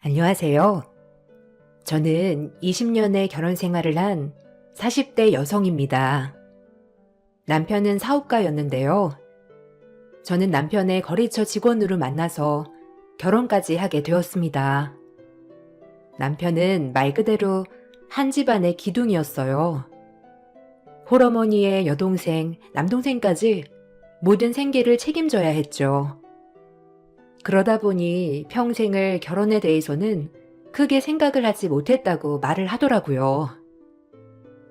안녕하세요. 저는 20년의 결혼 생활을 한 40대 여성입니다. 남편은 사업가였는데요. 저는 남편의 거래처 직원으로 만나서 결혼까지 하게 되었습니다. 남편은 말 그대로 한 집안의 기둥이었어요. 홀어머니의 여동생, 남동생까지 모든 생계를 책임져야 했죠. 그러다 보니 평생을 결혼에 대해서는 크게 생각을 하지 못했다고 말을 하더라고요.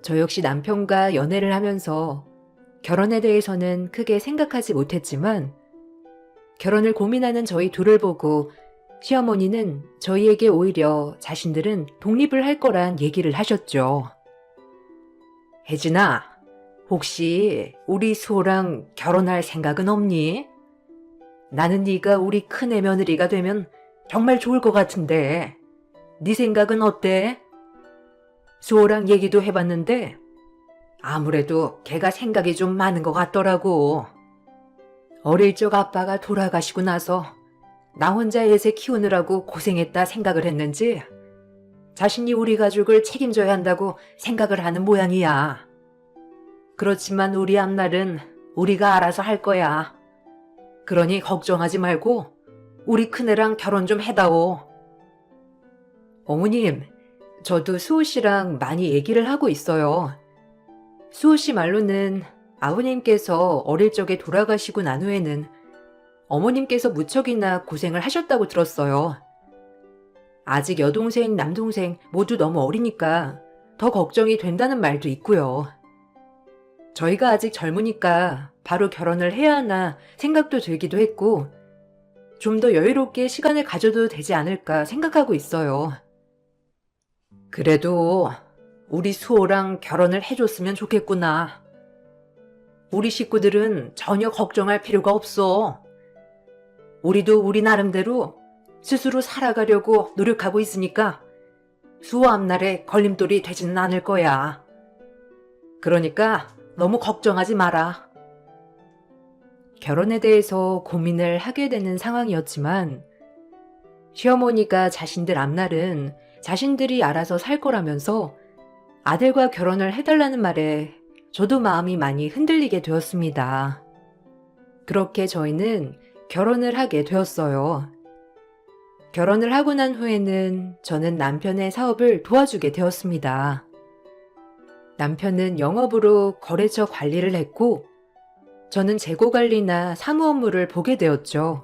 저 역시 남편과 연애를 하면서 결혼에 대해서는 크게 생각하지 못했지만 결혼을 고민하는 저희 둘을 보고 시어머니는 저희에게 오히려 자신들은 독립을 할 거란 얘기를 하셨죠. 혜진아, 혹시 우리 수호랑 결혼할 생각은 없니? 나는 네가 우리 큰애 며느리가 되면 정말 좋을 것 같은데 네 생각은 어때? 수호랑 얘기도 해봤는데 아무래도 걔가 생각이 좀 많은 것 같더라고. 어릴 적 아빠가 돌아가시고 나서 나 혼자 애새 키우느라고 고생했다 생각을 했는지 자신이 우리 가족을 책임져야 한다고 생각을 하는 모양이야. 그렇지만 우리 앞날은 우리가 알아서 할 거야. 그러니 걱정하지 말고 우리 큰애랑 결혼 좀 해다오. 어머님, 저도 수호 씨랑 많이 얘기를 하고 있어요. 수호 씨 말로는 아버님께서 어릴 적에 돌아가시고 난 후에는 어머님께서 무척이나 고생을 하셨다고 들었어요. 아직 여동생, 남동생 모두 너무 어리니까 더 걱정이 된다는 말도 있고요. 저희가 아직 젊으니까 바로 결혼을 해야 하나 생각도 들기도 했고 좀 더 여유롭게 시간을 가져도 되지 않을까 생각하고 있어요. 그래도 우리 수호랑 결혼을 해줬으면 좋겠구나. 우리 식구들은 전혀 걱정할 필요가 없어. 우리도 우리 나름대로 스스로 살아가려고 노력하고 있으니까 수호 앞날에 걸림돌이 되지는 않을 거야. 그러니까 너무 걱정하지 마라. 결혼에 대해서 고민을 하게 되는 상황이었지만 시어머니가 자신들 앞날은 자신들이 알아서 살 거라면서 아들과 결혼을 해달라는 말에 저도 마음이 많이 흔들리게 되었습니다. 그렇게 저희는 결혼을 하게 되었어요. 결혼을 하고 난 후에는 저는 남편의 사업을 도와주게 되었습니다. 남편은 영업으로 거래처 관리를 했고 저는 재고 관리나 사무 업무를 보게 되었죠.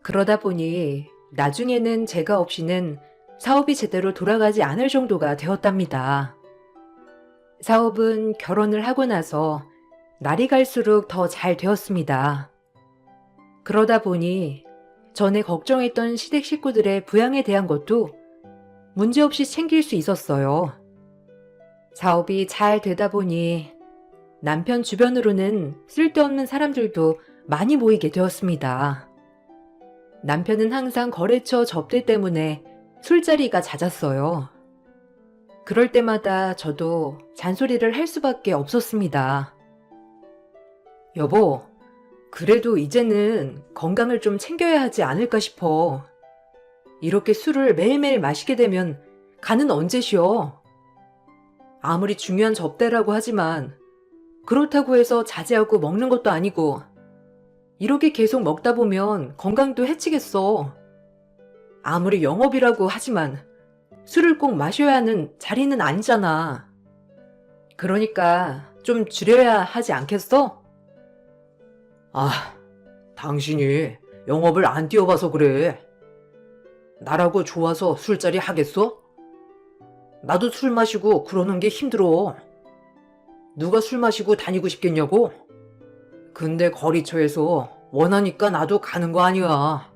그러다 보니 나중에는 제가 없이는 사업이 제대로 돌아가지 않을 정도가 되었답니다. 사업은 결혼을 하고 나서 날이 갈수록 더 잘 되었습니다. 그러다 보니 전에 걱정했던 시댁 식구들의 부양에 대한 것도 문제없이 챙길 수 있었어요. 사업이 잘 되다 보니 남편 주변으로는 쓸데없는 사람들도 많이 모이게 되었습니다. 남편은 항상 거래처 접대 때문에 술자리가 잦았어요. 그럴 때마다 저도 잔소리를 할 수밖에 없었습니다. 여보, 그래도 이제는 건강을 좀 챙겨야 하지 않을까 싶어. 이렇게 술을 매일매일 마시게 되면 간은 언제 쉬어? 아무리 중요한 접대라고 하지만 그렇다고 해서 자제하고 먹는 것도 아니고 이렇게 계속 먹다 보면 건강도 해치겠어. 아무리 영업이라고 하지만 술을 꼭 마셔야 하는 자리는 아니잖아. 그러니까 좀 줄여야 하지 않겠어? 아, 당신이 영업을 안 뛰어봐서 그래. 나라고 좋아서 술자리 하겠어? 나도 술 마시고 그러는 게 힘들어. 누가 술 마시고 다니고 싶겠냐고? 근데 거리처에서 원하니까 나도 가는 거 아니야.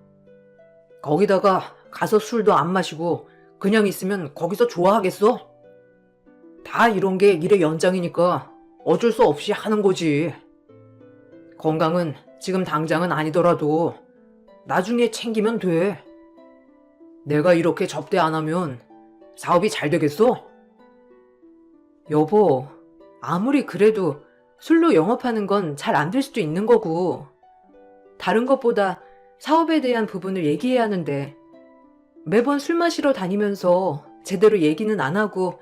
거기다가 가서 술도 안 마시고 그냥 있으면 거기서 좋아하겠어? 다 이런 게 일의 연장이니까 어쩔 수 없이 하는 거지. 건강은 지금 당장은 아니더라도 나중에 챙기면 돼. 내가 이렇게 접대 안 하면 사업이 잘 되겠어? 여보, 아무리 그래도 술로 영업하는 건 잘 안 될 수도 있는 거고 다른 것보다 사업에 대한 부분을 얘기해야 하는데 매번 술 마시러 다니면서 제대로 얘기는 안 하고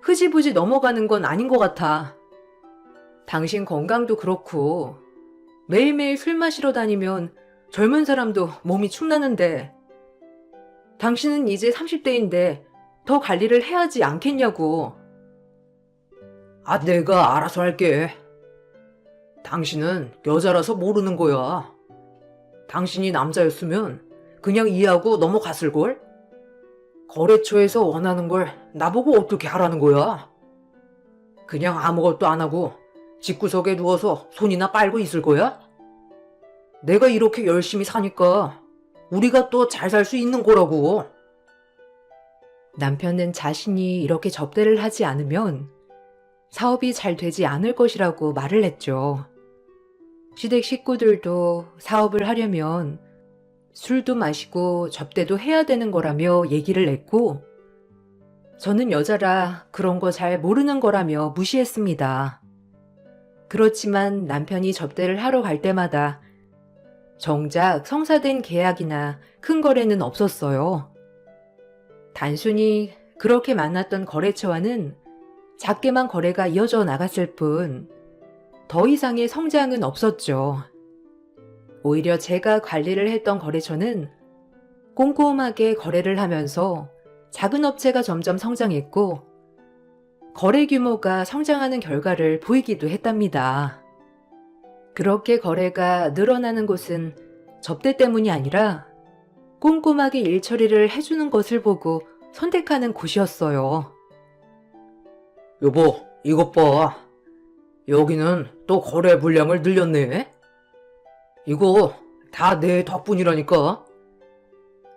흐지부지 넘어가는 건 아닌 것 같아. 당신 건강도 그렇고 매일매일 술 마시러 다니면 젊은 사람도 몸이 축나는데 당신은 이제 30대인데 더 관리를 해야지 않겠냐고. 아, 내가 알아서 할게. 당신은 여자라서 모르는 거야. 당신이 남자였으면 그냥 이해하고 넘어갔을걸? 거래처에서 원하는 걸 나보고 어떻게 하라는 거야? 그냥 아무것도 안 하고 집구석에 누워서 손이나 빨고 있을 거야? 내가 이렇게 열심히 사니까 우리가 또 잘 살 수 있는 거라고. 남편은 자신이 이렇게 접대를 하지 않으면 사업이 잘 되지 않을 것이라고 말을 했죠. 시댁 식구들도 사업을 하려면 술도 마시고 접대도 해야 되는 거라며 얘기를 했고, 저는 여자라 그런 거 잘 모르는 거라며 무시했습니다. 그렇지만 남편이 접대를 하러 갈 때마다 정작 성사된 계약이나 큰 거래는 없었어요. 단순히 그렇게 만났던 거래처와는 작게만 거래가 이어져 나갔을 뿐, 더 이상의 성장은 없었죠. 오히려 제가 관리를 했던 거래처는 꼼꼼하게 거래를 하면서 작은 업체가 점점 성장했고, 거래 규모가 성장하는 결과를 보이기도 했답니다. 그렇게 거래가 늘어나는 곳은 접대 때문이 아니라 꼼꼼하게 일 처리를 해주는 것을 보고 선택하는 곳이었어요. 여보, 이것 봐. 여기는 또 거래 물량을 늘렸네. 이거 다 내 덕분이라니까.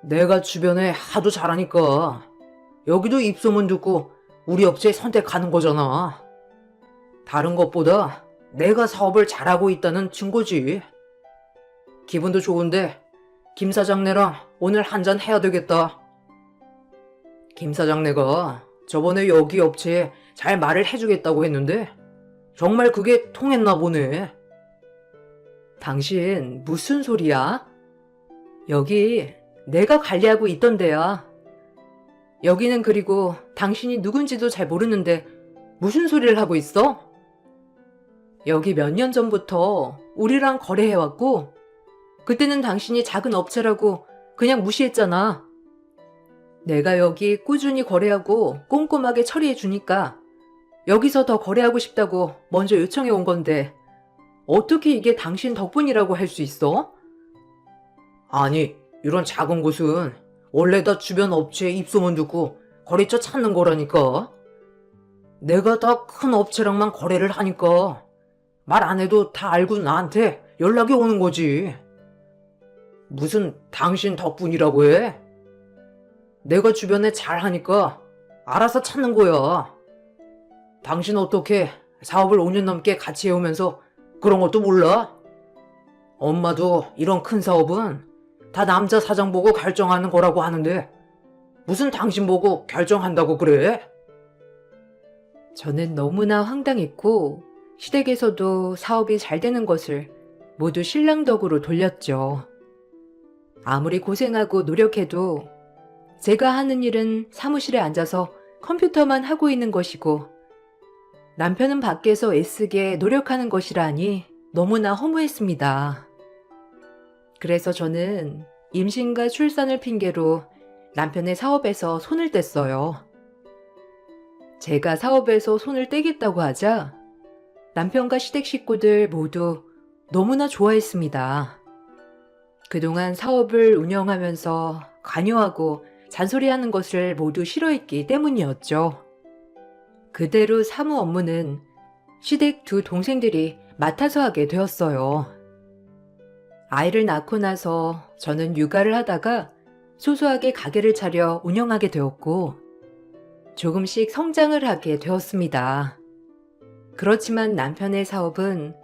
내가 주변에 하도 잘하니까 여기도 입소문 듣고 우리 업체 선택하는 거잖아. 다른 것보다 내가 사업을 잘하고 있다는 증거지. 기분도 좋은데 김 사장네랑 오늘 한잔 해야 되겠다. 김 사장네가 저번에 여기 업체에 잘 말을 해주겠다고 했는데 정말 그게 통했나 보네. 당신 무슨 소리야? 여기 내가 관리하고 있던 데야. 여기는 그리고 당신이 누군지도 잘 모르는데 무슨 소리를 하고 있어? 여기 몇 년 전부터 우리랑 거래해왔고 그때는 당신이 작은 업체라고 그냥 무시했잖아. 내가 여기 꾸준히 거래하고 꼼꼼하게 처리해주니까 여기서 더 거래하고 싶다고 먼저 요청해 온 건데 어떻게 이게 당신 덕분이라고 할 수 있어? 아니, 이런 작은 곳은 원래 다 주변 업체에 입소문 듣고 거래처 찾는 거라니까. 내가 다 큰 업체랑만 거래를 하니까 말 안 해도 다 알고 나한테 연락이 오는 거지. 무슨 당신 덕분이라고 해? 내가 주변에 잘하니까 알아서 찾는 거야. 당신 어떻게 사업을 5년 넘게 같이 해오면서 그런 것도 몰라? 엄마도 이런 큰 사업은 다 남자 사장 보고 결정하는 거라고 하는데 무슨 당신 보고 결정한다고 그래? 저는 너무나 황당했고 시댁에서도 사업이 잘 되는 것을 모두 신랑 덕으로 돌렸죠. 아무리 고생하고 노력해도 제가 하는 일은 사무실에 앉아서 컴퓨터만 하고 있는 것이고 남편은 밖에서 애쓰게 노력하는 것이라니 너무나 허무했습니다. 그래서 저는 임신과 출산을 핑계로 남편의 사업에서 손을 뗐어요. 제가 사업에서 손을 떼겠다고 하자 남편과 시댁 식구들 모두 너무나 좋아했습니다. 그동안 사업을 운영하면서 관여하고 잔소리하는 것을 모두 싫어했기 때문이었죠. 그대로 사무 업무는 시댁 두 동생들이 맡아서 하게 되었어요. 아이를 낳고 나서 저는 육아를 하다가 소소하게 가게를 차려 운영하게 되었고 조금씩 성장을 하게 되었습니다. 그렇지만 남편의 사업은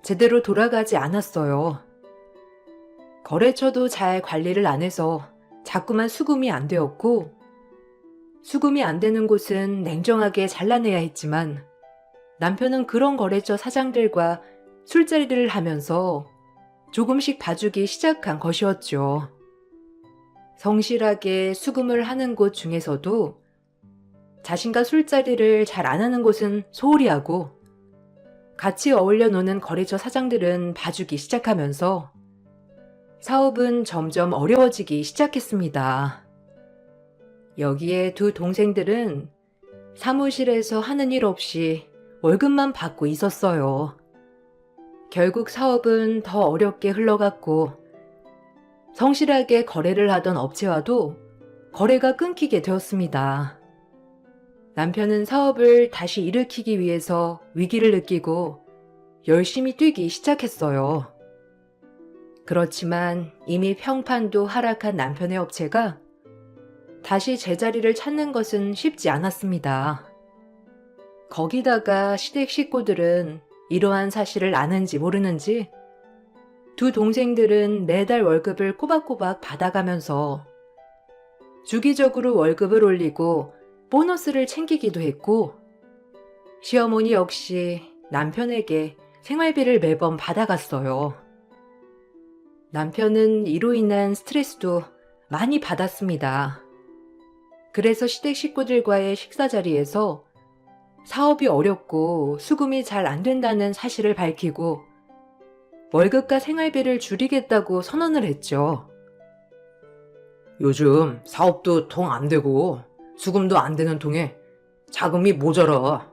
제대로 돌아가지 않았어요. 거래처도 잘 관리를 안 해서 자꾸만 수금이 안 되었고 수금이 안 되는 곳은 냉정하게 잘라내야 했지만 남편은 그런 거래처 사장들과 술자리를 하면서 조금씩 봐주기 시작한 것이었죠. 성실하게 수금을 하는 곳 중에서도 자신과 술자리를 잘 안 하는 곳은 소홀히 하고 같이 어울려 노는 거래처 사장들은 봐주기 시작하면서 사업은 점점 어려워지기 시작했습니다. 여기에 두 동생들은 사무실에서 하는 일 없이 월급만 받고 있었어요. 결국 사업은 더 어렵게 흘러갔고 성실하게 거래를 하던 업체와도 거래가 끊기게 되었습니다. 남편은 사업을 다시 일으키기 위해서 위기를 느끼고 열심히 뛰기 시작했어요. 그렇지만 이미 평판도 하락한 남편의 업체가 다시 제자리를 찾는 것은 쉽지 않았습니다. 거기다가 시댁 식구들은 이러한 사실을 아는지 모르는지 두 동생들은 매달 월급을 꼬박꼬박 받아가면서 주기적으로 월급을 올리고 보너스를 챙기기도 했고 시어머니 역시 남편에게 생활비를 매번 받아갔어요. 남편은 이로 인한 스트레스도 많이 받았습니다. 그래서 시댁 식구들과의 식사 자리에서 사업이 어렵고 수금이 잘 안 된다는 사실을 밝히고 월급과 생활비를 줄이겠다고 선언을 했죠. 요즘 사업도 통 안 되고 수금도 안 되는 통에 자금이 모자라.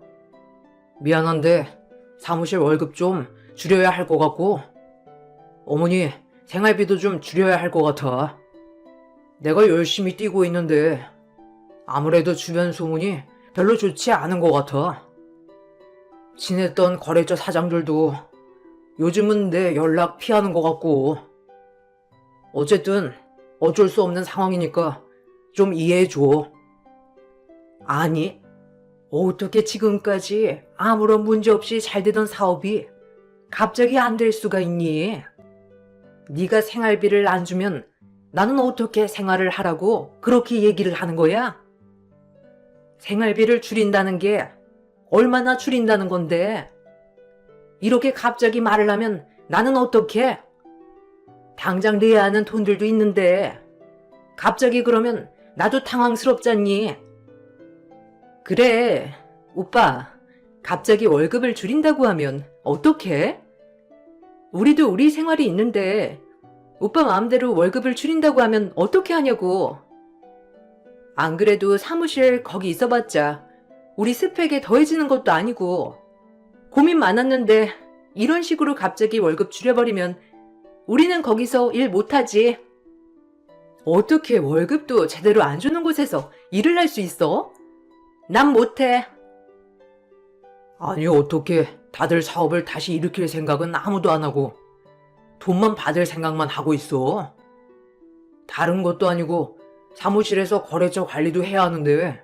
미안한데 사무실 월급 좀 줄여야 할 것 같고 어머니 생활비도 좀 줄여야 할 것 같아. 내가 열심히 뛰고 있는데 아무래도 주변 소문이 별로 좋지 않은 것 같아. 친했던 거래처 사장들도 요즘은 내 연락 피하는 것 같고 어쨌든 어쩔 수 없는 상황이니까 좀 이해해줘. 아니, 어떻게 지금까지 아무런 문제 없이 잘 되던 사업이 갑자기 안 될 수가 있니? 네가 생활비를 안 주면 나는 어떻게 생활을 하라고 그렇게 얘기를 하는 거야? 생활비를 줄인다는 게 얼마나 줄인다는 건데 이렇게 갑자기 말을 하면 나는 어떡해? 당장 내야 하는 돈들도 있는데 갑자기 그러면 나도 당황스럽잖니? 그래, 오빠, 갑자기 월급을 줄인다고 하면 어떡해? 우리도 우리 생활이 있는데 오빠 마음대로 월급을 줄인다고 하면 어떻게 하냐고. 안 그래도 사무실 거기 있어봤자 우리 스펙에 더해지는 것도 아니고 고민 많았는데 이런 식으로 갑자기 월급 줄여버리면 우리는 거기서 일 못하지. 어떻게 월급도 제대로 안 주는 곳에서 일을 할 수 있어? 난 못해. 아니 어떻게 다들 사업을 다시 일으킬 생각은 아무도 안 하고 돈만 받을 생각만 하고 있어. 다른 것도 아니고 사무실에서 거래처 관리도 해야 하는데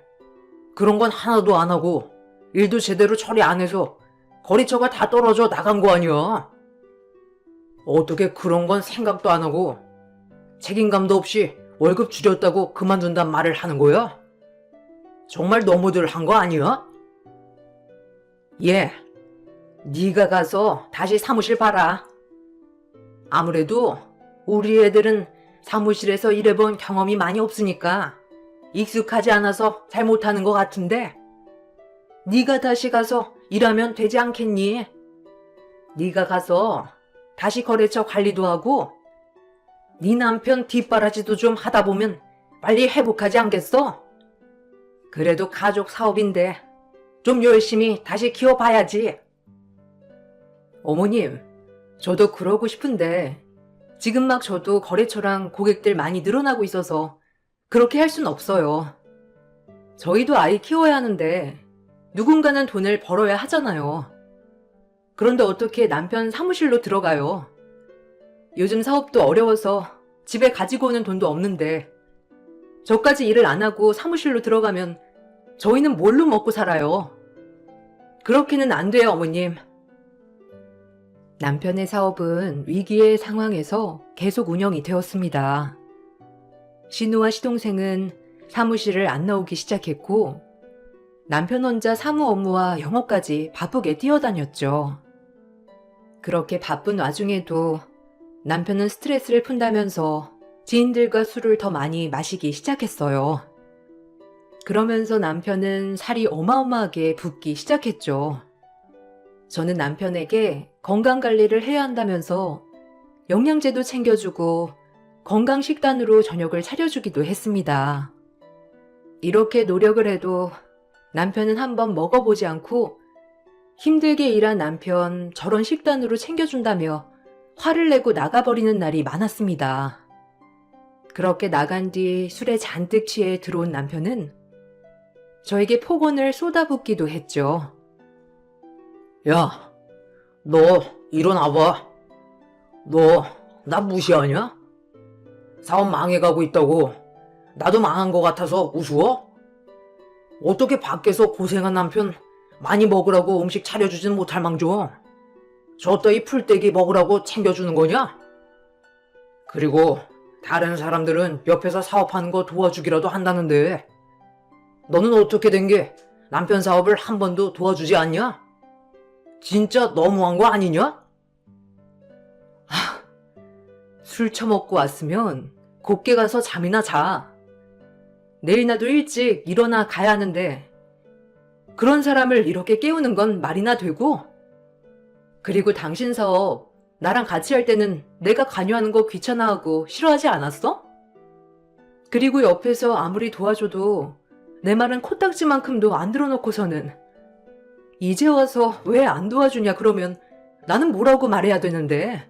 그런 건 하나도 안 하고 일도 제대로 처리 안 해서 거래처가 다 떨어져 나간 거 아니야. 어떻게 그런 건 생각도 안 하고 책임감도 없이 월급 줄였다고 그만둔단 말을 하는 거야? 정말 너무들 한 거 아니야? 네가 가서 다시 사무실 봐라. 아무래도 우리 애들은 사무실에서 일해본 경험이 많이 없으니까 익숙하지 않아서 잘 못하는 것 같은데 네가 다시 가서 일하면 되지 않겠니? 네가 가서 다시 거래처 관리도 하고 네 남편 뒷바라지도 좀 하다 보면 빨리 회복하지 않겠어? 그래도 가족 사업인데 좀 열심히 다시 키워봐야지. 어머님, 저도 그러고 싶은데 지금 막 저도 거래처랑 고객들 많이 늘어나고 있어서 그렇게 할 순 없어요. 저희도 아이 키워야 하는데 누군가는 돈을 벌어야 하잖아요. 그런데 어떻게 남편 사무실로 들어가요? 요즘 사업도 어려워서 집에 가지고 오는 돈도 없는데 저까지 일을 안 하고 사무실로 들어가면 저희는 뭘로 먹고 살아요? 그렇게는 안 돼요, 어머님. 남편의 사업은 위기의 상황에서 계속 운영이 되었습니다. 신우와 시동생은 사무실을 안 나오기 시작했고 남편 혼자 사무 업무와 영업까지 바쁘게 뛰어다녔죠. 그렇게 바쁜 와중에도 남편은 스트레스를 푼다면서 지인들과 술을 더 많이 마시기 시작했어요. 그러면서 남편은 살이 어마어마하게 붓기 시작했죠. 저는 남편에게 건강 관리를 해야 한다면서 영양제도 챙겨주고 건강 식단으로 저녁을 차려주기도 했습니다. 이렇게 노력을 해도 남편은 한번 먹어보지 않고 힘들게 일한 남편 저런 식단으로 챙겨준다며 화를 내고 나가버리는 날이 많았습니다. 그렇게 나간 뒤 술에 잔뜩 취해 들어온 남편은 저에게 폭언을 쏟아붓기도 했죠. 야, 너 일어나봐. 너 나 무시하냐? 사업 망해가고 있다고. 나도 망한 것 같아서 우스워? 어떻게 밖에서 고생한 남편 많이 먹으라고 음식 차려주진 못할 망정. 저 따위 풀떼기 먹으라고 챙겨주는 거냐? 그리고 다른 사람들은 옆에서 사업하는 거 도와주기라도 한다는데 너는 어떻게 된 게 남편 사업을 한 번도 도와주지 않냐? 진짜 너무한 거 아니냐? 술 처먹고 왔으면 곱게 가서 잠이나 자. 내일 나도 일찍 일어나 가야 하는데 그런 사람을 이렇게 깨우는 건 말이나 되고? 그리고 당신 사업 나랑 같이 할 때는 내가 관여하는 거 귀찮아하고 싫어하지 않았어? 그리고 옆에서 아무리 도와줘도 내 말은 코딱지만큼도 안 들어놓고서는 이제 와서 왜 안 도와주냐 그러면 나는 뭐라고 말해야 되는데?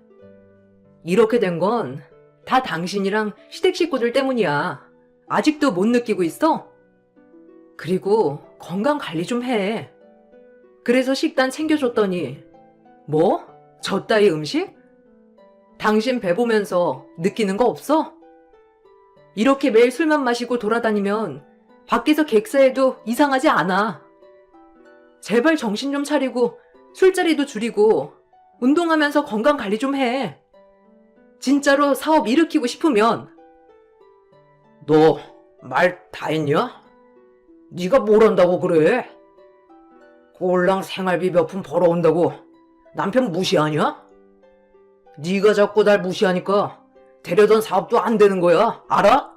이렇게 된 건 다 당신이랑 시댁 식구들 때문이야. 아직도 못 느끼고 있어? 그리고 건강 관리 좀 해. 그래서 식단 챙겨줬더니 뭐? 저 따위 음식? 당신 배 보면서 느끼는 거 없어? 이렇게 매일 술만 마시고 돌아다니면 밖에서 객사해도 이상하지 않아. 제발 정신 좀 차리고 술자리도 줄이고 운동하면서 건강 관리 좀 해. 진짜로 사업 일으키고 싶으면. 너 말 다 했냐? 네가 뭘 한다고 그래? 꼴랑 생활비 몇 푼 벌어온다고 남편 무시하냐? 네가 자꾸 날 무시하니까 되려던 사업도 안 되는 거야, 알아?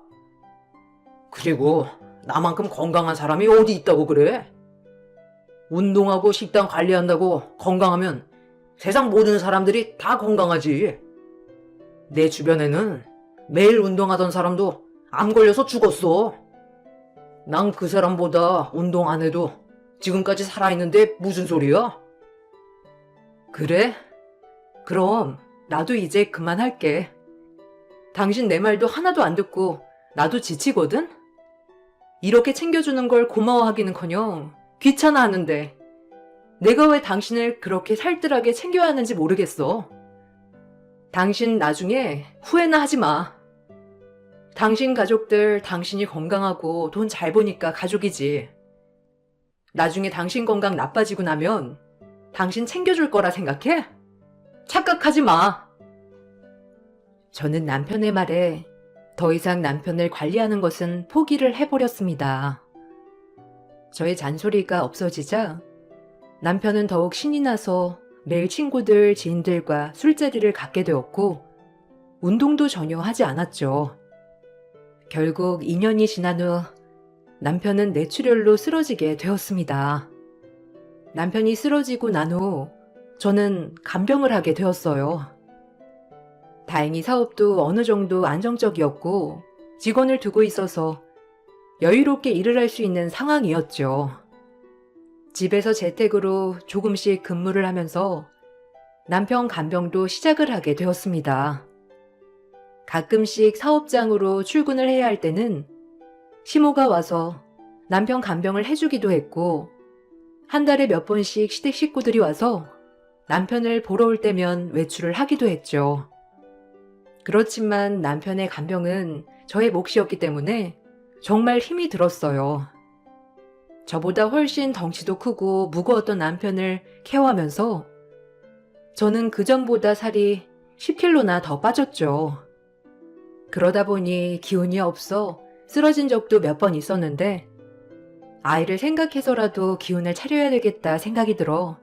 그리고 나만큼 건강한 사람이 어디 있다고 그래? 운동하고 식단 관리한다고 건강하면 세상 모든 사람들이 다 건강하지. 내 주변에는 매일 운동하던 사람도 암 걸려서 죽었어. 난 그 사람보다 운동 안 해도 지금까지 살아있는데 무슨 소리야? 그래? 그럼 나도 이제 그만할게. 당신 내 말도 하나도 안 듣고 나도 지치거든? 이렇게 챙겨주는 걸 고마워하기는커녕 귀찮아하는데 내가 왜 당신을 그렇게 살뜰하게 챙겨야 하는지 모르겠어. 당신 나중에 후회나 하지 마. 당신 가족들 당신이 건강하고 돈 잘 버니까 가족이지. 나중에 당신 건강 나빠지고 나면 당신 챙겨줄 거라 생각해? 착각하지 마. 저는 남편의 말에 더 이상 남편을 관리하는 것은 포기를 해버렸습니다. 저의 잔소리가 없어지자 남편은 더욱 신이 나서 매일 친구들, 지인들과 술자리를 갖게 되었고 운동도 전혀 하지 않았죠. 결국 2년이 지난 후 남편은 뇌출혈로 쓰러지게 되었습니다. 남편이 쓰러지고 난 후 저는 간병을 하게 되었어요. 다행히 사업도 어느 정도 안정적이었고 직원을 두고 있어서 여유롭게 일을 할 수 있는 상황이었죠. 집에서 재택으로 조금씩 근무를 하면서 남편 간병도 시작을 하게 되었습니다. 가끔씩 사업장으로 출근을 해야 할 때는 시모가 와서 남편 간병을 해주기도 했고 한 달에 몇 번씩 시댁 식구들이 와서 남편을 보러 올 때면 외출을 하기도 했죠. 그렇지만 남편의 간병은 저의 몫이었기 때문에 정말 힘이 들었어요. 저보다 훨씬 덩치도 크고 무거웠던 남편을 케어하면서 저는 그전보다 살이 10kg나 더 빠졌죠. 그러다 보니 기운이 없어 쓰러진 적도 몇 번 있었는데 아이를 생각해서라도 기운을 차려야 되겠다 생각이 들어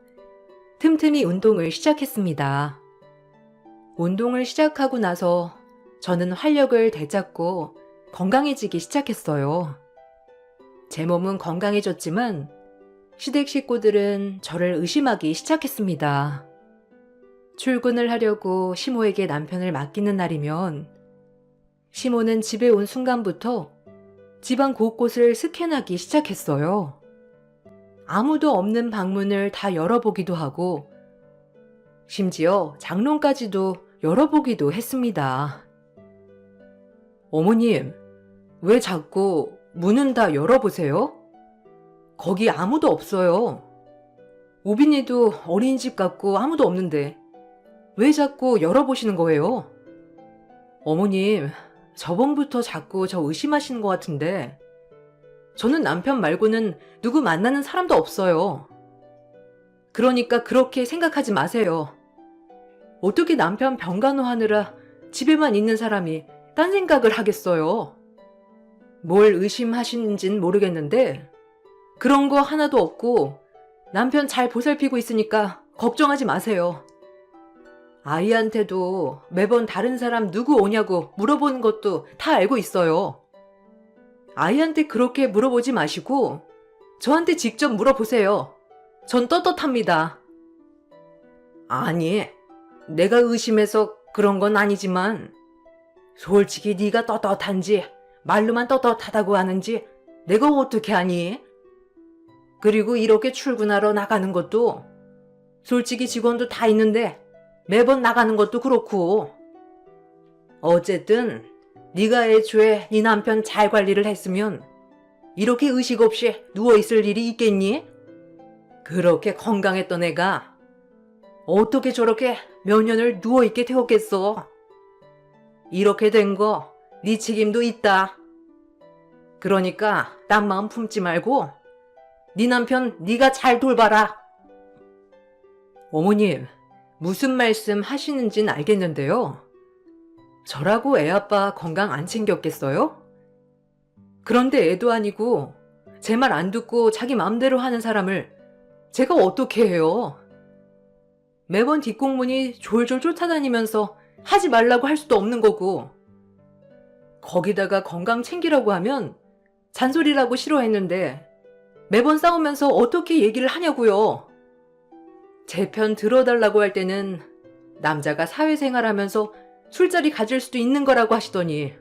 틈틈이 운동을 시작했습니다. 운동을 시작하고 나서 저는 활력을 되찾고 건강해지기 시작했어요. 제 몸은 건강해졌지만 시댁 식구들은 저를 의심하기 시작했습니다. 출근을 하려고 시모에게 남편을 맡기는 날이면 시모는 집에 온 순간부터 집안 곳곳을 스캔하기 시작했어요. 아무도 없는 방문을 다 열어보기도 하고 심지어 장롱까지도 열어보기도 했습니다. 어머님, 왜 자꾸 문은 다 열어보세요? 거기 아무도 없어요. 오빈이도 어린이집 같고 아무도 없는데 왜 자꾸 열어보시는 거예요? 어머님, 저번부터 자꾸 저 의심하시는 것 같은데 저는 남편 말고는 누구 만나는 사람도 없어요. 그러니까 그렇게 생각하지 마세요. 어떻게 남편 병간호하느라 집에만 있는 사람이 딴 생각을 하겠어요. 뭘 의심하시는진 모르겠는데 그런 거 하나도 없고 남편 잘 보살피고 있으니까 걱정하지 마세요. 아이한테도 매번 다른 사람 누구 오냐고 물어보는 것도 다 알고 있어요. 아이한테 그렇게 물어보지 마시고 저한테 직접 물어보세요. 전 떳떳합니다. 아니, 내가 의심해서 그런 건 아니지만 솔직히 네가 떳떳한지 말로만 떳떳하다고 하는지 내가 어떻게 아니? 그리고 이렇게 출근하러 나가는 것도 솔직히 직원도 다 있는데 매번 나가는 것도 그렇고 어쨌든 네가 애초에 네 남편 잘 관리를 했으면 이렇게 의식 없이 누워있을 일이 있겠니? 그렇게 건강했던 애가 어떻게 저렇게 몇 년을 누워있게 되었겠어? 이렇게 된 거 네 책임도 있다. 그러니까 딴 마음 품지 말고 네 남편 네가 잘 돌봐라. 어머님, 무슨 말씀 하시는진 알겠는데요. 저라고 애아빠 건강 안 챙겼겠어요? 그런데 애도 아니고 제 말 안 듣고 자기 마음대로 하는 사람을 제가 어떻게 해요? 매번 뒷공문이 졸졸 쫓아다니면서 하지 말라고 할 수도 없는 거고 거기다가 건강 챙기라고 하면 잔소리라고 싫어했는데 매번 싸우면서 어떻게 얘기를 하냐고요. 제 편 들어달라고 할 때는 남자가 사회생활하면서 술자리 가질 수도 있는 거라고 하시더니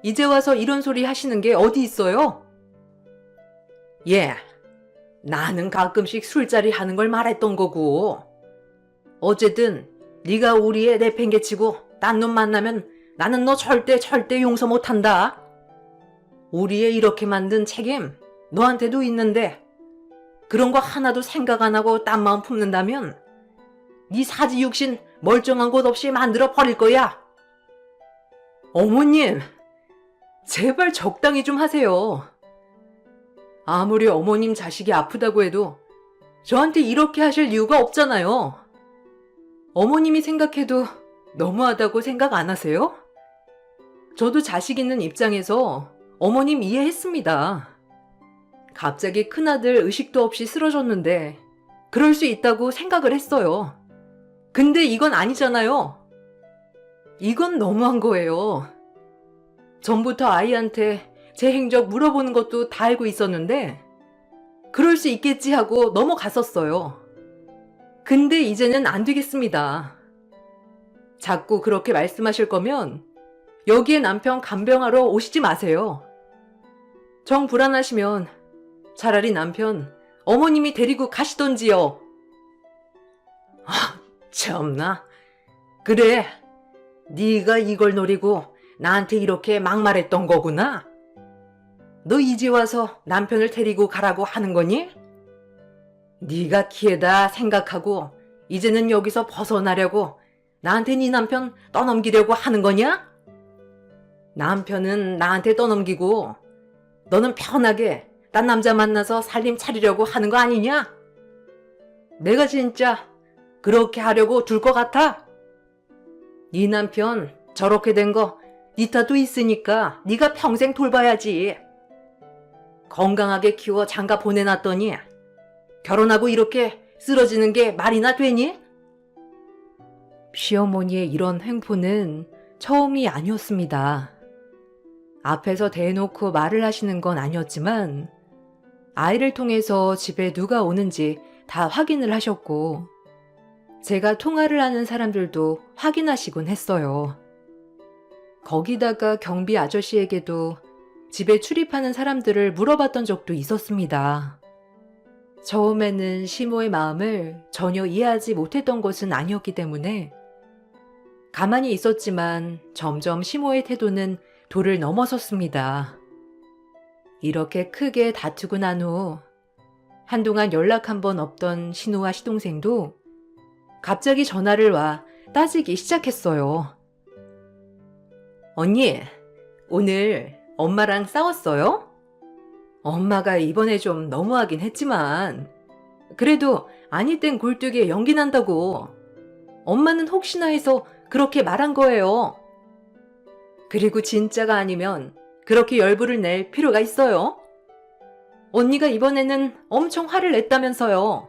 이제 와서 이런 소리 하시는 게 어디 있어요? 예, 나는 가끔씩 술자리 하는 걸 말했던 거고 어쨌든 네가 우리 애 내팽개치고 딴 놈 만나면 나는 너 절대 용서 못한다. 우리 애 이렇게 만든 책임 너한테도 있는데 그런 거 하나도 생각 안 하고 딴 마음 품는다면 네 사지 육신 멀쩡한 곳 없이 만들어 버릴 거야. 어머님, 제발 적당히 좀 하세요. 아무리 어머님 자식이 아프다고 해도 저한테 이렇게 하실 이유가 없잖아요. 어머님이 생각해도 너무하다고 생각 안 하세요? 저도 자식 있는 입장에서 어머님 이해했습니다. 갑자기 큰아들 의식도 없이 쓰러졌는데 그럴 수 있다고 생각을 했어요. 근데 이건 아니잖아요. 이건 너무한 거예요. 전부터 아이한테 제 행적 물어보는 것도 다 알고 있었는데 그럴 수 있겠지 하고 넘어갔었어요. 근데 이제는 안 되겠습니다. 자꾸 그렇게 말씀하실 거면 여기에 남편 간병하러 오시지 마세요. 정 불안하시면 차라리 남편 어머님이 데리고 가시던지요. 참나. 그래, 네가 이걸 노리고 나한테 이렇게 막말했던 거구나. 너 이제 와서 남편을 데리고 가라고 하는 거니? 네가 기회다 생각하고 이제는 여기서 벗어나려고 나한테 네 남편 떠넘기려고 하는 거냐? 남편은 나한테 떠넘기고 너는 편하게 딴 남자 만나서 살림 차리려고 하는 거 아니냐? 내가 진짜 그렇게 하려고 둘 것 같아? 네 남편 저렇게 된 거 네 탓도 있으니까 네가 평생 돌봐야지. 건강하게 키워 장가 보내놨더니 결혼하고 이렇게 쓰러지는 게 말이나 되니? 시어머니의 이런 횡포는 처음이 아니었습니다. 앞에서 대놓고 말을 하시는 건 아니었지만 아이를 통해서 집에 누가 오는지 다 확인을 하셨고 제가 통화를 하는 사람들도 확인하시곤 했어요. 거기다가 경비 아저씨에게도 집에 출입하는 사람들을 물어봤던 적도 있었습니다. 처음에는 시모의 마음을 전혀 이해하지 못했던 것은 아니었기 때문에 가만히 있었지만 점점 시모의 태도는 도를 넘어섰습니다. 이렇게 크게 다투고 난 후 한동안 연락 한 번 없던 신우와 시동생도 갑자기 전화를 와 따지기 시작했어요. 언니, 오늘 엄마랑 싸웠어요? 엄마가 이번에 좀 너무하긴 했지만 그래도 아니 땐 굴뚝에 연기 난다고. 엄마는 혹시나 해서 그렇게 말한 거예요. 그리고 진짜가 아니면 그렇게 열불을 낼 필요가 있어요? 언니가 이번에는 엄청 화를 냈다면서요.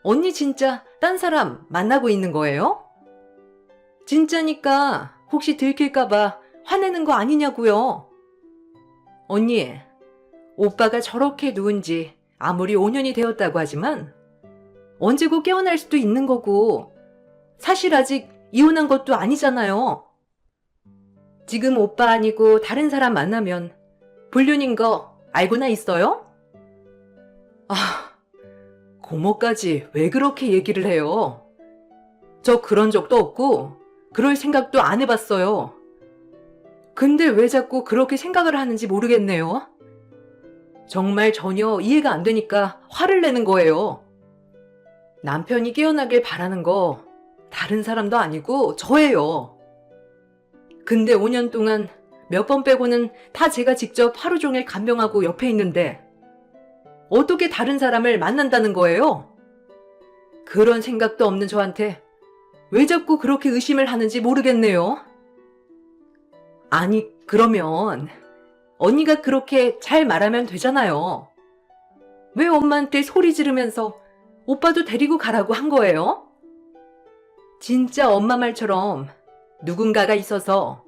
언니 진짜 딴 사람 만나고 있는 거예요? 진짜니까 혹시 들킬까봐 화내는 거 아니냐고요. 언니, 오빠가 저렇게 누운 지 아무리 5년이 되었다고 하지만 언제고 깨어날 수도 있는 거고 사실 아직 이혼한 것도 아니잖아요. 지금 오빠 아니고 다른 사람 만나면 불륜인 거 알고나 있어요? 아, 고모까지 왜 그렇게 얘기를 해요? 저 그런 적도 없고 그럴 생각도 안 해봤어요. 근데 왜 자꾸 그렇게 생각을 하는지 모르겠네요. 정말 전혀 이해가 안 되니까 화를 내는 거예요. 남편이 깨어나길 바라는 거 다른 사람도 아니고 저예요. 근데 5년 동안 몇 번 빼고는 다 제가 직접 하루 종일 간병하고 옆에 있는데 어떻게 다른 사람을 만난다는 거예요? 그런 생각도 없는 저한테 왜 자꾸 그렇게 의심을 하는지 모르겠네요. 아니, 그러면 언니가 그렇게 잘 말하면 되잖아요. 왜 엄마한테 소리 지르면서 오빠도 데리고 가라고 한 거예요? 진짜 엄마 말처럼 누군가가 있어서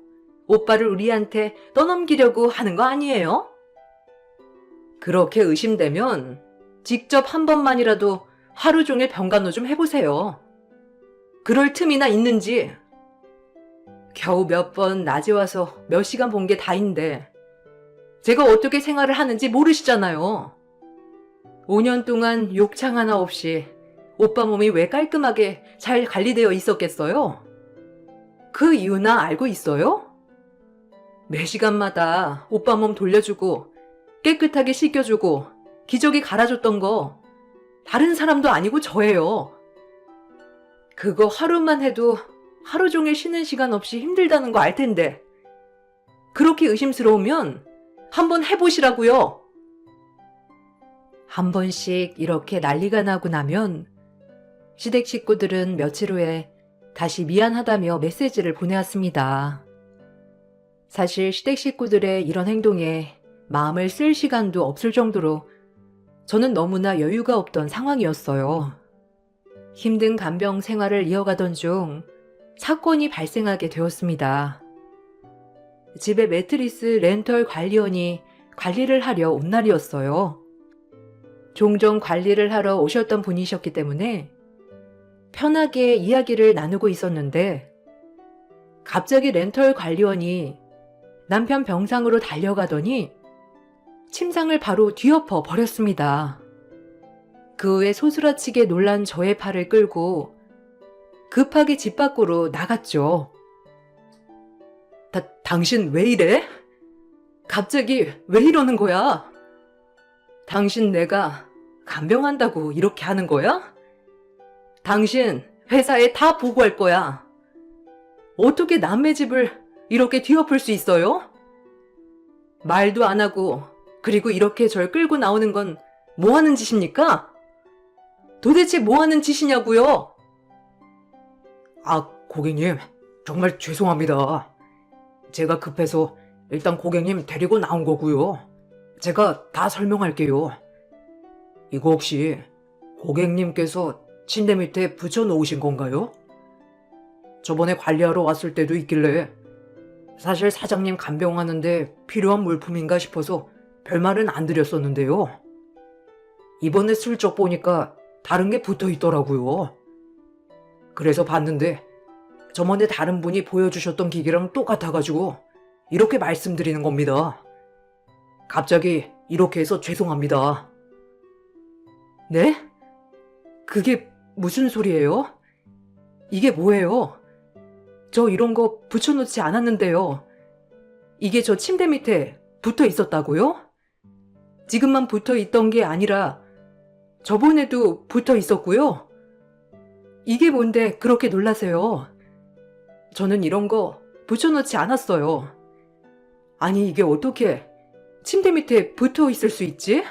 오빠를 우리한테 떠넘기려고 하는 거 아니에요? 그렇게 의심되면 직접 한 번만이라도 하루 종일 병간호 좀 해보세요. 그럴 틈이나 있는지. 겨우 몇 번 낮에 와서 몇 시간 본 게 다인데 제가 어떻게 생활을 하는지 모르시잖아요. 5년 동안 욕창 하나 없이 오빠 몸이 왜 깔끔하게 잘 관리되어 있었겠어요? 그 이유나 알고 있어요? 매 시간마다 오빠 몸 돌려주고 깨끗하게 씻겨주고 기저귀 갈아줬던 거 다른 사람도 아니고 저예요. 그거 하루만 해도 하루 종일 쉬는 시간 없이 힘들다는 거 알 텐데 그렇게 의심스러우면 한번 해보시라고요. 한 번씩 이렇게 난리가 나고 나면 시댁 식구들은 며칠 후에 다시 미안하다며 메시지를 보내왔습니다. 사실 시댁 식구들의 이런 행동에 마음을 쓸 시간도 없을 정도로 저는 너무나 여유가 없던 상황이었어요. 힘든 간병 생활을 이어가던 중 사건이 발생하게 되었습니다. 집에 매트리스 렌털 관리원이 관리를 하려 온 날이었어요. 종종 관리를 하러 오셨던 분이셨기 때문에 편하게 이야기를 나누고 있었는데 갑자기 렌털 관리원이 남편 병상으로 달려가더니 침상을 바로 뒤엎어 버렸습니다. 그 후에 소스라치게 놀란 저의 팔을 끌고 급하게 집 밖으로 나갔죠. 당신 왜 이래? 갑자기 왜 이러는 거야? 당신 내가 간병한다고 이렇게 하는 거야? 당신 회사에 다 보고할 거야. 어떻게 남의 집을 이렇게 뒤엎을 수 있어요? 말도 안 하고 그리고 이렇게 절 끌고 나오는 건 뭐 하는 짓입니까? 도대체 뭐 하는 짓이냐고요? 아, 고객님, 정말 죄송합니다. 제가 급해서 일단 고객님 데리고 나온 거고요. 제가 다 설명할게요. 이거 혹시 고객님께서 침대 밑에 붙여 놓으신 건가요? 저번에 관리하러 왔을 때도 있길래 사실 사장님 간병하는데 필요한 물품인가 싶어서 별말은 안 드렸었는데요. 이번에 슬쩍 보니까 다른 게 붙어 있더라고요. 그래서 봤는데 저번에 다른 분이 보여주셨던 기계랑 똑같아가지고 이렇게 말씀드리는 겁니다. 갑자기 이렇게 해서 죄송합니다. 네? 그게 무슨 소리예요? 이게 뭐예요? 저 이런 거 붙여놓지 않았는데요. 이게 저 침대 밑에 붙어 있었다고요? 지금만 붙어 있던 게 아니라 저번에도 붙어 있었고요. 이게 뭔데 그렇게 놀라세요? 저는 이런 거 붙여놓지 않았어요. 아니, 이게 어떻게 침대 밑에 붙어 있을 수 있지?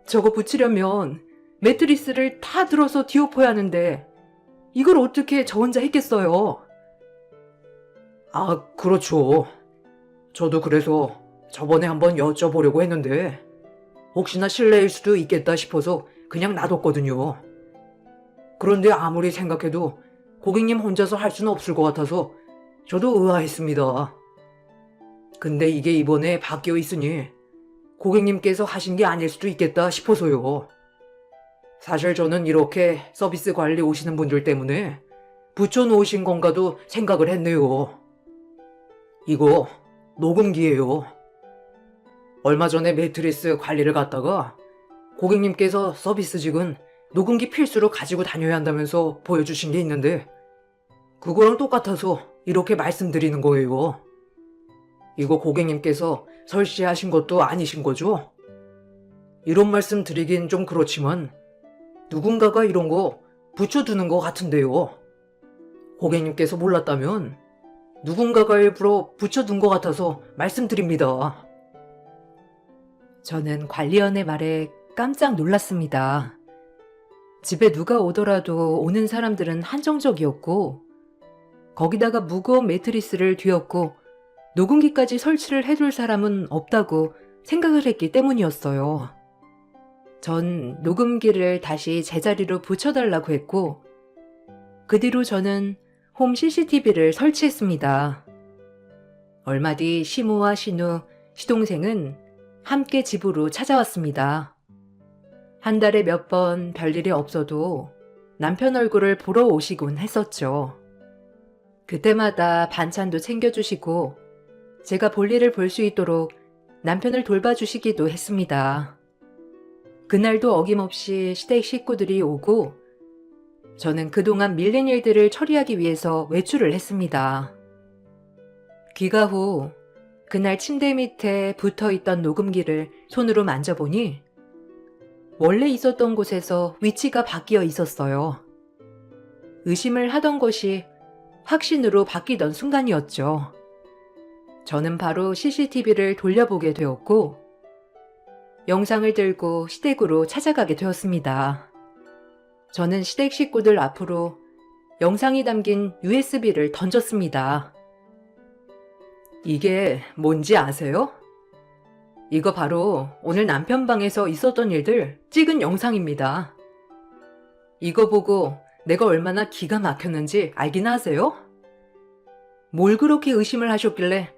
저거 붙이려면 매트리스를 다 들어서 뒤엎어야 하는데 이걸 어떻게 저 혼자 했겠어요? 아, 그렇죠. 저도 그래서 저번에 한번 여쭤보려고 했는데 혹시나 실례일 수도 있겠다 싶어서 그냥 놔뒀거든요. 그런데 아무리 생각해도 고객님 혼자서 할 수는 없을 것 같아서 저도 의아했습니다. 근데 이게 이번에 바뀌어 있으니 고객님께서 하신 게 아닐 수도 있겠다 싶어서요. 사실 저는 이렇게 서비스 관리 오시는 분들 때문에 붙여놓으신 건가도 생각을 했네요. 이거 녹음기예요. 얼마 전에 매트리스 관리를 갔다가 고객님께서 서비스직은 녹음기 필수로 가지고 다녀야 한다면서 보여주신 게 있는데 그거랑 똑같아서 이렇게 말씀드리는 거예요. 이거 고객님께서 설치하신 것도 아니신 거죠? 이런 말씀 드리긴 좀 그렇지만 누군가가 이런 거 붙여두는 것 같은데요. 고객님께서 몰랐다면 누군가가 일부러 붙여둔 것 같아서 말씀드립니다. 저는 관리원의 말에 깜짝 놀랐습니다. 집에 누가 오더라도 오는 사람들은 한정적이었고 거기다가 무거운 매트리스를 뒤엎고 녹음기까지 설치를 해둘 사람은 없다고 생각을 했기 때문이었어요. 전 녹음기를 다시 제자리로 붙여달라고 했고 그 뒤로 저는 홈 CCTV를 설치했습니다. 얼마 뒤 시모와 신우, 시동생은 함께 집으로 찾아왔습니다. 한 달에 몇 번 별일이 없어도 남편 얼굴을 보러 오시곤 했었죠. 그때마다 반찬도 챙겨주시고 제가 볼일을 볼 수 있도록 남편을 돌봐주시기도 했습니다. 그날도 어김없이 시댁 식구들이 오고 저는 그동안 밀린 일들을 처리하기 위해서 외출을 했습니다. 귀가 후 그날 침대 밑에 붙어있던 녹음기를 손으로 만져보니 원래 있었던 곳에서 위치가 바뀌어 있었어요. 의심을 하던 것이 확신으로 바뀌던 순간이었죠. 저는 바로 CCTV를 돌려보게 되었고 영상을 들고 시댁으로 찾아가게 되었습니다. 저는 시댁 식구들 앞으로 영상이 담긴 USB를 던졌습니다. 이게 뭔지 아세요? 이거 바로 오늘 남편 방에서 있었던 일들 찍은 영상입니다. 이거 보고 내가 얼마나 기가 막혔는지 알긴 하세요? 뭘 그렇게 의심을 하셨길래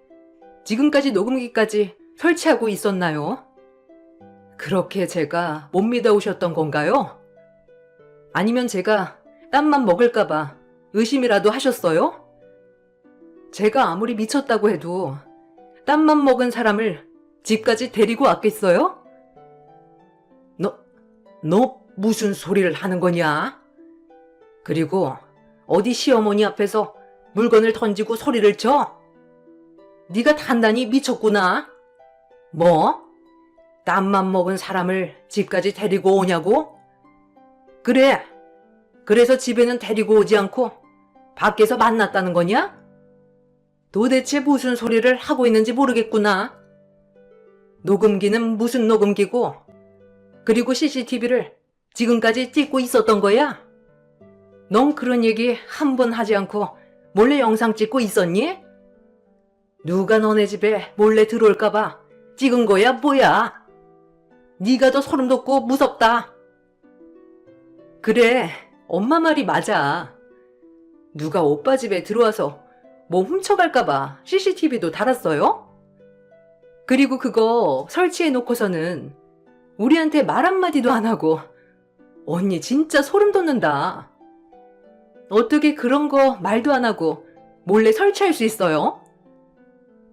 지금까지 녹음기까지 설치하고 있었나요? 그렇게 제가 못 믿어오셨던 건가요? 아니면 제가 땀만 먹을까봐 의심이라도 하셨어요? 제가 아무리 미쳤다고 해도 땀만 먹은 사람을 집까지 데리고 왔겠어요? 너 무슨 소리를 하는 거냐? 그리고 어디 시어머니 앞에서 물건을 던지고 소리를 쳐? 네가 단단히 미쳤구나. 뭐? 땀만 먹은 사람을 집까지 데리고 오냐고? 그래. 그래서 집에는 데리고 오지 않고 밖에서 만났다는 거냐? 도대체 무슨 소리를 하고 있는지 모르겠구나. 녹음기는 무슨 녹음기고, 그리고 CCTV를 지금까지 찍고 있었던 거야? 넌 그런 얘기 한 번 하지 않고 몰래 영상 찍고 있었니? 누가 너네 집에 몰래 들어올까봐 찍은 거야 뭐야? 네가 더 소름 돋고 무섭다. 그래, 엄마 말이 맞아. 누가 오빠 집에 들어와서 뭐 훔쳐갈까봐 CCTV도 달았어요? 그리고 그거 설치해놓고서는 우리한테 말 한마디도 안 하고 언니 진짜 소름 돋는다. 어떻게 그런 거 말도 안 하고 몰래 설치할 수 있어요?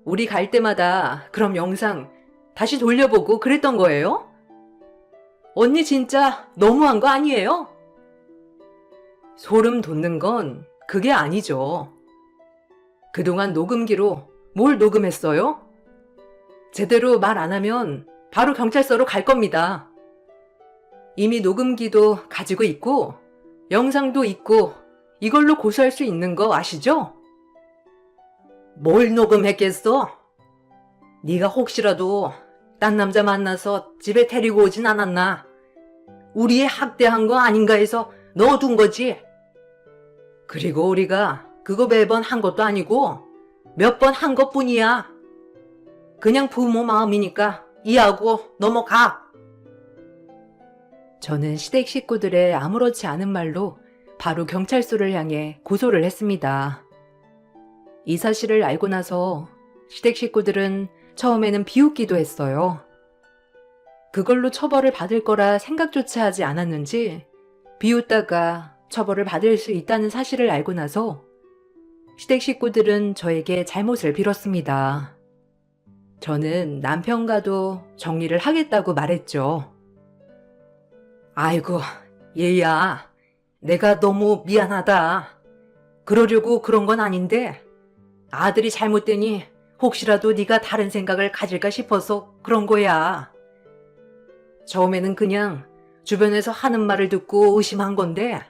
우리 갈 때마다 그럼 영상 다시 돌려보고 그랬던 거예요? 언니 진짜 너무한 거 아니에요? 소름 돋는 건 그게 아니죠. 그동안 녹음기로 뭘 녹음했어요? 제대로 말 안 하면 바로 경찰서로 갈 겁니다. 이미 녹음기도 가지고 있고 영상도 있고 이걸로 고소할 수 있는 거 아시죠? 뭘 녹음했겠어? 네가 혹시라도 딴 남자 만나서 집에 데리고 오진 않았나? 우리 애 학대한 거 아닌가 해서 넣어둔 거지. 그리고 우리가 그거 매번 한 것도 아니고 몇 번 한 것뿐이야. 그냥 부모 마음이니까 이해하고 넘어가. 저는 시댁 식구들의 아무렇지 않은 말로 바로 경찰서를 향해 고소를 했습니다. 이 사실을 알고 나서 시댁 식구들은 처음에는 비웃기도 했어요. 그걸로 처벌을 받을 거라 생각조차 하지 않았는지 비웃다가 처벌을 받을 수 있다는 사실을 알고 나서 시댁 식구들은 저에게 잘못을 빌었습니다. 저는 남편과도 정리를 하겠다고 말했죠. 아이고, 얘야. 내가 너무 미안하다. 그러려고 그런 건 아닌데 아들이 잘못되니 혹시라도 네가 다른 생각을 가질까 싶어서 그런 거야. 처음에는 그냥 주변에서 하는 말을 듣고 의심한 건데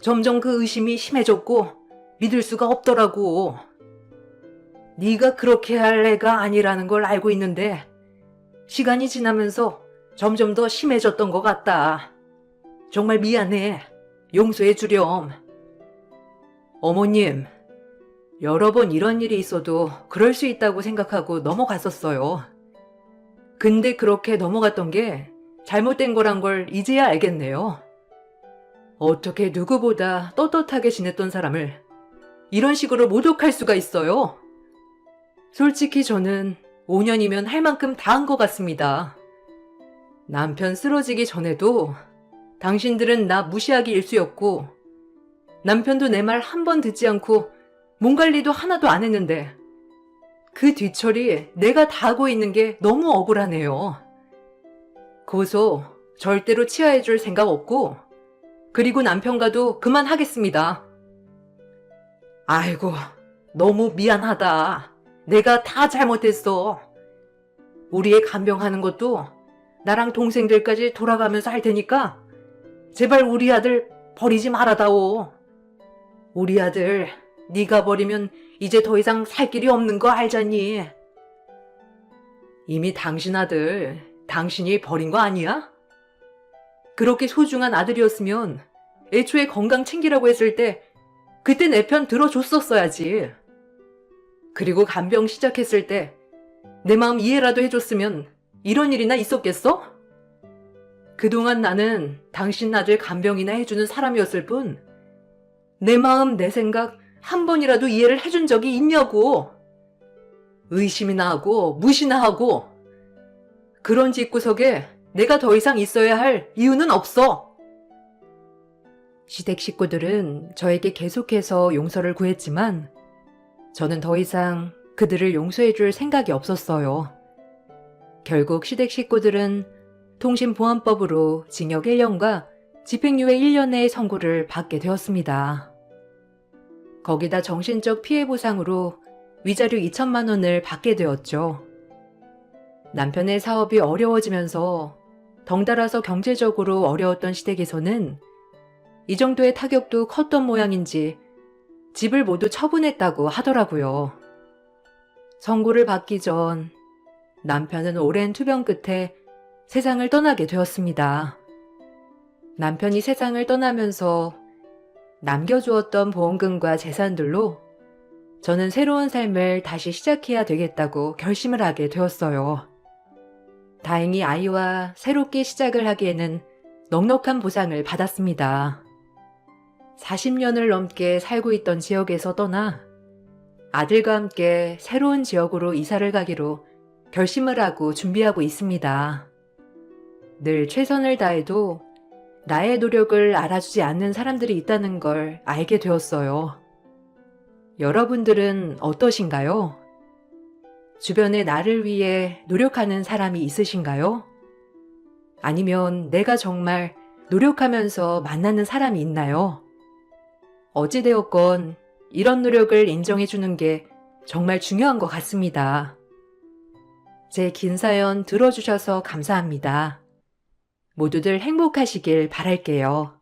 점점 그 의심이 심해졌고 믿을 수가 없더라고. 네가 그렇게 할 애가 아니라는 걸 알고 있는데 시간이 지나면서 점점 더 심해졌던 것 같다. 정말 미안해. 용서해 주렴. 어머님, 여러 번 이런 일이 있어도 그럴 수 있다고 생각하고 넘어갔었어요. 근데 그렇게 넘어갔던 게 잘못된 거란 걸 이제야 알겠네요. 어떻게 누구보다 떳떳하게 지냈던 사람을 이런 식으로 모독할 수가 있어요? 솔직히 저는 5년이면 할 만큼 다 한 것 같습니다. 남편 쓰러지기 전에도 당신들은 나 무시하기 일쑤였고 남편도 내 말 한 번 듣지 않고 몸 관리도 하나도 안 했는데 그 뒤처리 내가 다 하고 있는 게 너무 억울하네요. 고소 절대로 치하해줄 생각 없고 그리고 남편과도 그만하겠습니다. 아이고, 너무 미안하다. 내가 다 잘못했어. 우리 애 간병하는 것도 나랑 동생들까지 돌아가면서 할 테니까 제발 우리 아들 버리지 말아다오. 우리 아들 네가 버리면 이제 더 이상 살 길이 없는 거 알잖니. 이미 당신 아들 당신이 버린 거 아니야? 그렇게 소중한 아들이었으면 애초에 건강 챙기라고 했을 때 그때 내 편 들어줬었어야지. 그리고 간병 시작했을 때 내 마음 이해라도 해줬으면 이런 일이나 있었겠어? 그동안 나는 당신 아들 간병이나 해주는 사람이었을 뿐 내 마음 내 생각 한 번이라도 이해를 해준 적이 있냐고. 의심이나 하고 무시나 하고 그런 집구석에 내가 더 이상 있어야 할 이유는 없어. 시댁 식구들은 저에게 계속해서 용서를 구했지만 저는 더 이상 그들을 용서해줄 생각이 없었어요. 결국 시댁 식구들은 통신보안법으로 징역 1년과 집행유예 1년의 선고를 받게 되었습니다. 거기다 정신적 피해 보상으로 위자료 2천만 원을 받게 되었죠. 남편의 사업이 어려워지면서 덩달아서 경제적으로 어려웠던 시댁에서는 이 정도의 타격도 컸던 모양인지 집을 모두 처분했다고 하더라고요. 선고를 받기 전 남편은 오랜 투병 끝에 세상을 떠나게 되었습니다. 남편이 세상을 떠나면서 남겨주었던 보험금과 재산들로 저는 새로운 삶을 다시 시작해야 되겠다고 결심을 하게 되었어요. 다행히 아이와 새롭게 시작을 하기에는 넉넉한 보상을 받았습니다. 40년을 넘게 살고 있던 지역에서 떠나 아들과 함께 새로운 지역으로 이사를 가기로 결심을 하고 준비하고 있습니다. 늘 최선을 다해도 나의 노력을 알아주지 않는 사람들이 있다는 걸 알게 되었어요. 여러분들은 어떠신가요? 주변에 나를 위해 노력하는 사람이 있으신가요? 아니면 내가 정말 노력하면서 만나는 사람이 있나요? 어찌되었건 이런 노력을 인정해주는 게 정말 중요한 것 같습니다. 제 긴 사연 들어주셔서 감사합니다. 모두들 행복하시길 바랄게요.